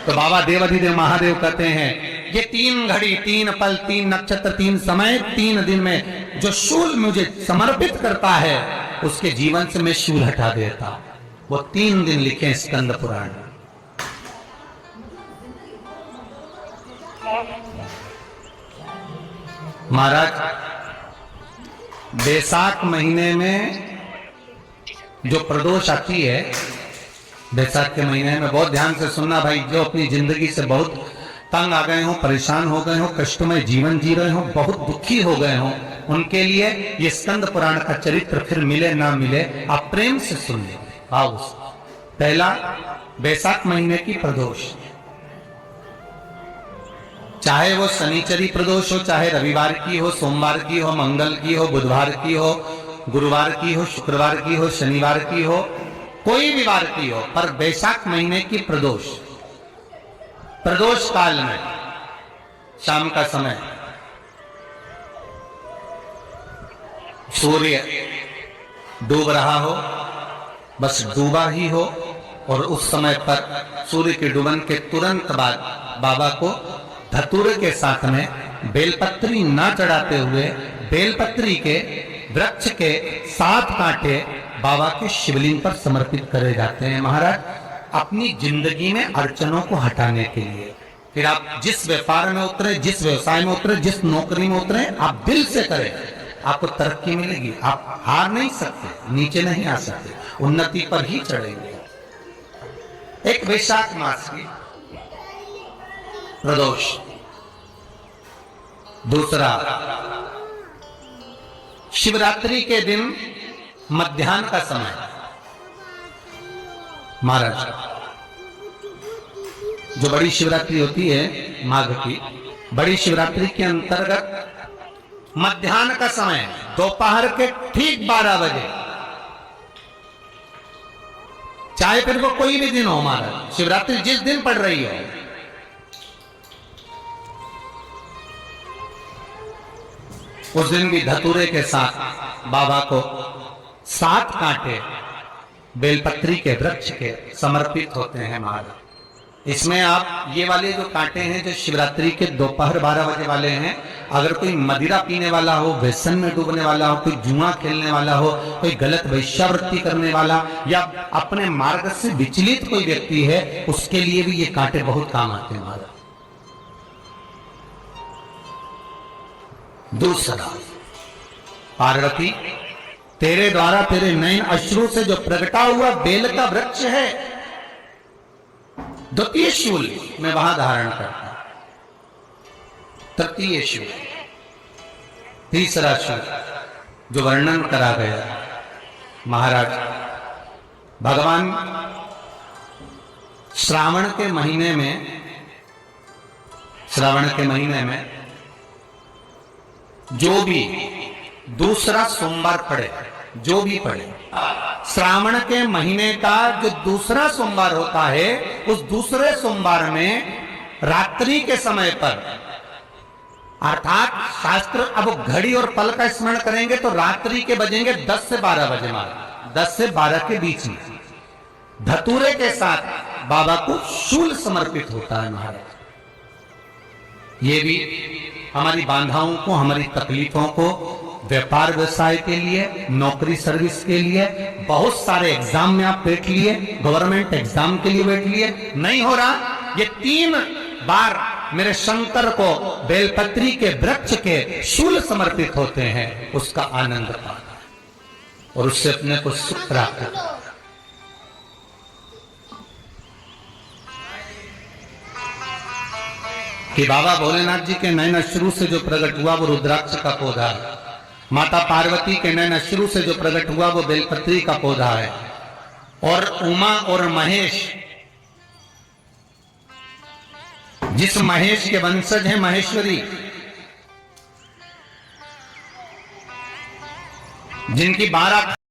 तो बाबा देवाधिदेव महादेव कहते हैं ये 3 घड़ी 3 पल 3 नक्षत्र 3 समय 3 दिन में जो शूल मुझे समर्पित करता है उसके जीवन से मैं शूल हटा देता हूं। वो 3 दिन लिखे स्कंद पुराण। महाराज बैसाख महीने में जो प्रदोष आती है, बैसाख के महीने में बहुत ध्यान से सुनना भाई, जो अपनी जिंदगी से बहुत तंग आ गए हो, परेशान हो गए हो, कष्टमय जीवन जी रहे हो, बहुत दुखी हो गए हो, उनके लिए ये स्कंद पुराण का चरित्र फिर मिले ना मिले आप प्रेम से सुन ले। आओ, पहला बैसाख महीने की प्रदोष, चाहे वो शनिचरी प्रदोष हो, चाहे रविवार की हो, सोमवार की हो, मंगल की हो, बुधवार की हो, गुरुवार की हो, शुक्रवार की हो, शनिवार की हो, कोई भी वार की हो, पर बैसाख महीने की प्रदोष, प्रदोष काल में शाम का समय सूर्य डूब रहा हो, बस डूबा ही हो, और उस समय पर सूर्य के डूबन के तुरंत बाद बाबा को धतूरे के साथ में बेलपत्री ना चढ़ाते हुए बेलपत्री के वृक्ष के 7 कांटे बाबा के शिवलिंग पर समर्पित करे जाते हैं महाराज, अपनी जिंदगी में अड़चनों को हटाने के लिए। फिर आप जिस व्यापार में उतरे, जिस व्यवसाय में उतरे, जिस नौकरी में उतरे, आप दिल से करें, आपको तरक्की मिलेगी। आप हार नहीं सकते, नीचे नहीं आ सकते, उन्नति पर ही चढ़ेंगे। एक वैशाख मास की प्रदोष, दूसरा शिवरात्रि के दिन मध्याह्न का समय। महाराज जो बड़ी शिवरात्रि होती है माघ की, बड़ी शिवरात्रि के अंतर्गत मध्याह्न का समय, दोपहर के ठीक 12 बजे, चाहे फिर वो कोई भी दिन हो महाराज, शिवरात्रि जिस दिन पड़ रही हो, उस दिन भी धतूरे के साथ बाबा को 7 कांटे बेलपत्री के वृक्ष के समर्पित होते हैं महाराज। इसमें आप ये वाले जो कांटे हैं जो शिवरात्रि के दोपहर 12 बजे वाले हैं, अगर कोई मदिरा पीने वाला हो, व्यसन में डूबने वाला हो, कोई जुआ खेलने वाला हो, कोई गलत वेश्यावृत्ति करने वाला, या अपने मार्ग से विचलित कोई व्यक्ति है, उसके लिए भी ये कांटे बहुत काम आते हैं महाराज। दूसरा, पार्वती तेरे द्वारा तेरे नयन अश्रु से जो प्रगटा हुआ बेल का वृक्ष है, द्वितीय शूल मैं वहां धारण करता, तृतीय शूल, तीसरा शूल जो वर्णन करा गया महाराज, भगवान श्रावण के महीने में जो भी दूसरा सोमवार पड़े, जो भी पड़े, श्रावण के महीने का जो दूसरा सोमवार होता है, उस दूसरे सोमवार में रात्रि के समय पर, अर्थात शास्त्र अब घड़ी और पल का स्मरण करेंगे तो रात्रि के बजेंगे 10 से 12 बजे महाराज, 10 से 12 के बीच में धतूरे के साथ बाबा को शूल समर्पित होता है महाराज। ये भी हमारी बाधाओं को, हमारी तकलीफों को, व्यापार व्यवसाय के लिए, नौकरी सर्विस के लिए, बहुत सारे एग्जाम में आप बैठ लिए, गवर्नमेंट एग्जाम के लिए बैठ लिए, नहीं हो रहा, ये 3 बार मेरे शंकर को बेलपत्री के वृक्ष के शूल समर्पित होते हैं, उसका आनंद पाना और उससे अपने को सुख प्राप्त करना। कि बाबा भोलेनाथ जी के नयन अश्रु से जो प्रकट हुआ वो रुद्राक्ष का पौधा है, माता पार्वती के नयन अश्रु से जो प्रकट हुआ वो बेलपत्री का पौधा है, और उमा और महेश, जिस महेश के वंशज हैं महेश्वरी, जिनकी 12